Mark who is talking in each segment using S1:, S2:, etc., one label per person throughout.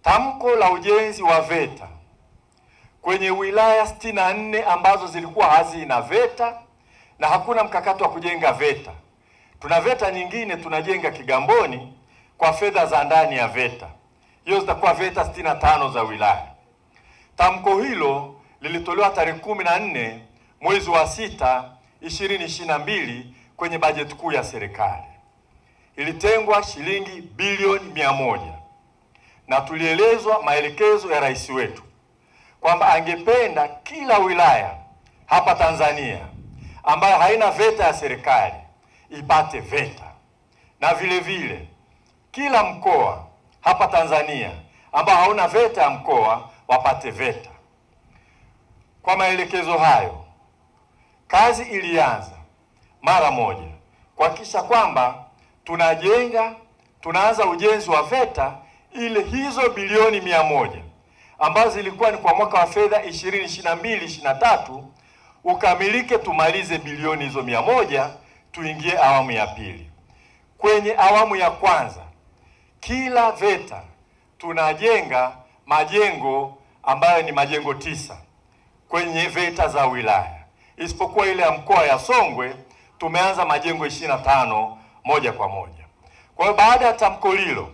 S1: Tamko la ujenzi wa VETA kwenye wilaya 64 ambazo zilikuwa hazina VETA na hakuna mkakati wa kujenga VETA. Tuna VETA nyingine tunajenga Kigamboni kwa fedha za ndani ya VETA. Hiyo zitakuwa VETA 65 za wilaya. Tamko hilo lilitolewa tarehe 14 mwezi wa 6 2022 kwenye bajeti kuu ya serikali. Ilitengwa shilingi bilioni 100 na tulielezwa maelekezo ya rais wetu kwamba angependa kila wilaya hapa Tanzania ambayo haina VETA ya serikali ipate VETA, na vile vile kila mkoa hapa Tanzania ambao hauna VETA ya mkoa wapate VETA. Kwa maelekezo hayo, kazi ilianza mara moja kuhakikisha kwamba tunaanza ujenzi wa VETA ile hizo bilioni 100 ambazo zilikuwa ni kwa mwaka wa fedha 2022/23 ukamilike, tumalize bilioni hizo 100, tuingie awamu ya pili. Kwenye awamu ya kwanza kila VETA tunajenga majengo ambayo ni majengo 9 kwenye VETA za wilaya, isipokuwa ile ya mkoa ya Songwe tumeanza majengo 25 moja kwa moja. Kwa hiyo baada ya tamko hilo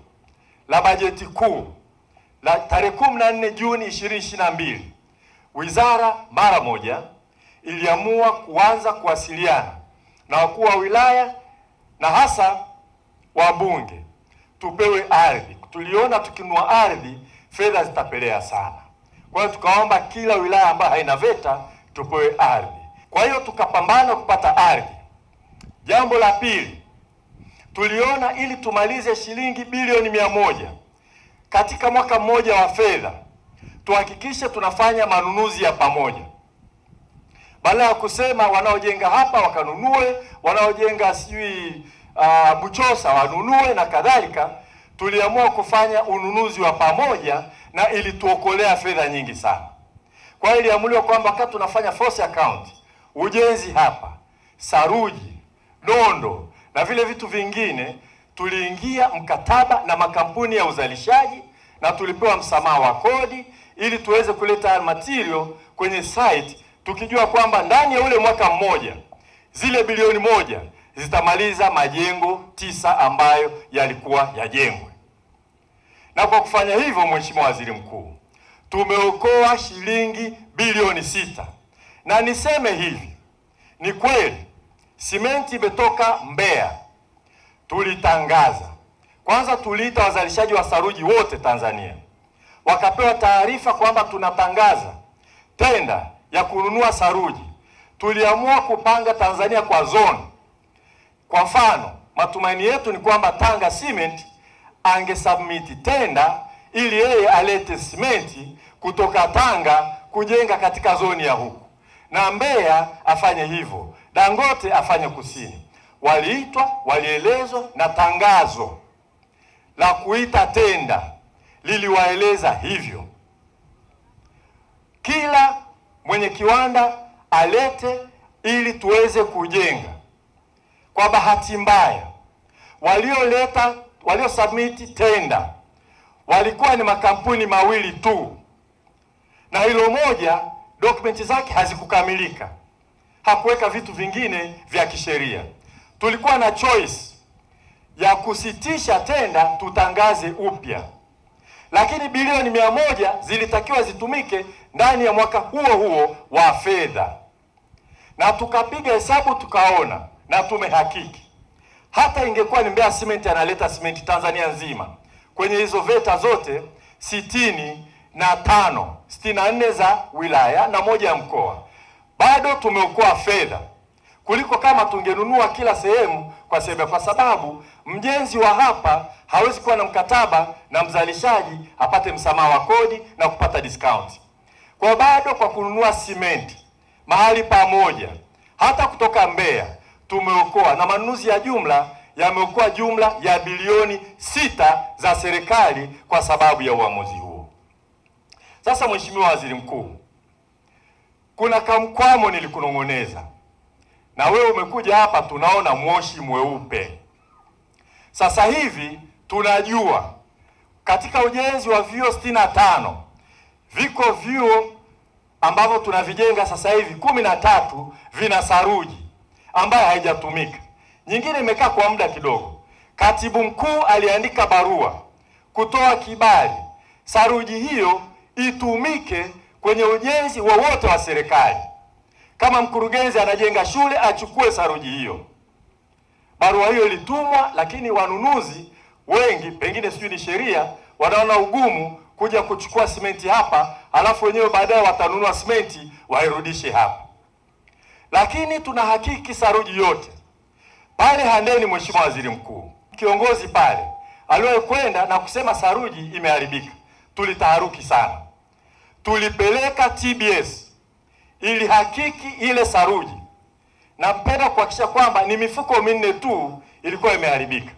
S1: la bajeti kuu la tarehe 14 Juni 2022, wizara mara moja iliamua kuanza kuwasiliana na wakuu wa wilaya na hasa wabunge tupewe ardhi. Tuliona tukinunua ardhi fedha zitapelea sana, kwa hiyo tukaomba kila wilaya ambayo haina VETA tupewe ardhi. Kwa hiyo tukapambana kupata ardhi. Jambo la pili, tuliona ili tumalize shilingi bilioni 100 katika mwaka mmoja wa fedha, tuhakikishe tunafanya manunuzi ya pamoja. Badala ya kusema wanaojenga hapa wakanunue, wanaojenga sijui Buchosa wanunue na kadhalika, tuliamua kufanya ununuzi wa pamoja na ilituokolea fedha nyingi sana. Kwa hiyo iliamuliwa kwamba wakati tunafanya force account, ujenzi hapa, saruji, nondo na vile vitu vingine, tuliingia mkataba na makampuni ya uzalishaji na tulipewa msamaha wa kodi ili tuweze kuleta material kwenye site, tukijua kwamba ndani ya ule mwaka mmoja zile bilioni 1 zitamaliza majengo 9 ambayo yalikuwa yajengwe. Na kwa kufanya hivyo, Mheshimiwa Waziri Mkuu, tumeokoa shilingi bilioni 6. Na niseme hivi, ni kweli simenti imetoka Mbeya. Tulitangaza kwanza, tuliita wazalishaji wa saruji wote Tanzania, wakapewa taarifa kwamba tunatangaza tenda ya kununua saruji. Tuliamua kupanga Tanzania kwa zone. Kwa mfano, matumaini yetu ni kwamba Tanga Cement angesubmit tenda ili yeye alete simenti kutoka Tanga kujenga katika zoni ya huku, na Mbeya afanye hivyo, Dangote afanye kusini. Waliitwa, walielezwa, na tangazo la kuita tenda liliwaeleza hivyo. Kila mwenye kiwanda alete ili tuweze kujenga. Kwa bahati mbaya, waliosubmit tenda walikuwa ni makampuni mawili tu, na hilo moja dokumenti zake hazikukamilika, hakuweka vitu vingine vya kisheria. Tulikuwa na choice ya kusitisha tenda tutangaze upya, lakini bilioni 100 zilitakiwa zitumike ndani ya mwaka huo huo wa fedha, na tukapiga hesabu tukaona na tumehakiki, hata ingekuwa ni Mbeya Cement analeta simenti Tanzania nzima kwenye hizo VETA zote 64 za wilaya na 1 ya mkoa, bado tumeokoa fedha kuliko kama tungenunua kila sehemu, kwa sababu mjenzi wa hapa hawezi kuwa na mkataba na mzalishaji apate msamaha wa kodi na kupata discount. Kwa bado kwa kununua simenti mahali pamoja hata kutoka Mbeya tumeokoa, na manunuzi ya jumla yameokoa jumla ya bilioni 6 za serikali kwa sababu ya uamuzi huo. Sasa Mheshimiwa Waziri Mkuu, kuna kamkwamo nilikunong'oneza, na wewe umekuja hapa tunaona moshi mweupe. Sasa hivi tunajua katika ujenzi wa vyuo 65 viko vyuo ambavyo tunavijenga sasa hivi 13 vina saruji ambayo haijatumika, nyingine imekaa kwa muda kidogo. Katibu mkuu aliandika barua kutoa kibali saruji hiyo itumike kwenye ujenzi wowote wa serikali. Kama mkurugenzi anajenga shule, achukue saruji hiyo. Barua hiyo ilitumwa, lakini wanunuzi wengi, pengine sijui ni sheria, wanaona ugumu kuja kuchukua simenti hapa, alafu wenyewe baadaye watanunua simenti wairudishe hapa. Lakini tunahakiki saruji yote pale Handeni. Mheshimiwa Waziri Mkuu, kiongozi pale aliwahi kwenda na kusema saruji imeharibika. Tulitaharuki sana, tulipeleka TBS ili hakiki ile saruji. Napenda kuhakikisha kwamba ni mifuko 4 tu ilikuwa imeharibika.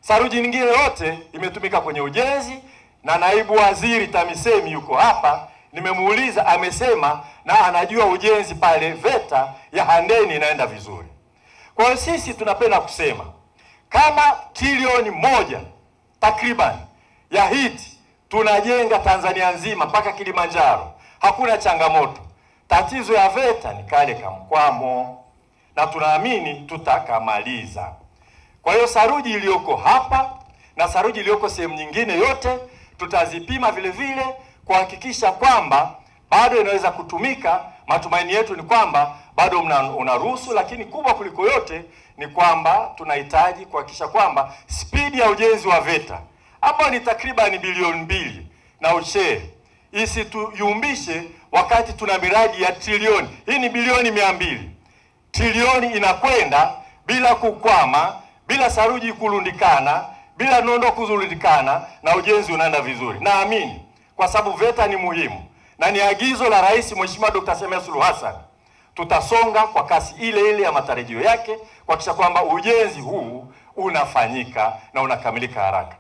S1: Saruji nyingine yote imetumika kwenye ujenzi, na naibu waziri TAMISEMI yuko hapa, nimemuuliza, amesema na anajua ujenzi pale VETA ya Handeni inaenda vizuri. Kwa hiyo sisi tunapenda kusema kama trilioni 1 takriban ya hiti tunajenga Tanzania nzima mpaka Kilimanjaro, hakuna changamoto. Tatizo ya VETA ni kale kamkwamo, na tunaamini tutakamaliza. Kwa hiyo saruji iliyoko hapa na saruji iliyoko sehemu nyingine yote tutazipima vile vile kuhakikisha kwamba bado inaweza kutumika. Matumaini yetu ni kwamba bado unaruhusu, lakini kubwa kuliko yote ni kwamba tunahitaji kuhakikisha kwamba spidi ya ujenzi wa VETA ambao ni takriban bilioni 2 na ushee isituyumbishe, wakati tuna miradi ya trilioni. Hii ni bilioni 200. Trilioni inakwenda bila kukwama, bila saruji kulundikana, bila nondo kuzulundikana, na ujenzi unaenda vizuri. Naamini kwa sababu VETA ni muhimu na ni agizo la Rais Mheshimiwa Dr. Samia Suluhu Hassan, tutasonga kwa kasi ile ile ya matarajio yake kuhakikisha kwamba ujenzi huu unafanyika na unakamilika haraka.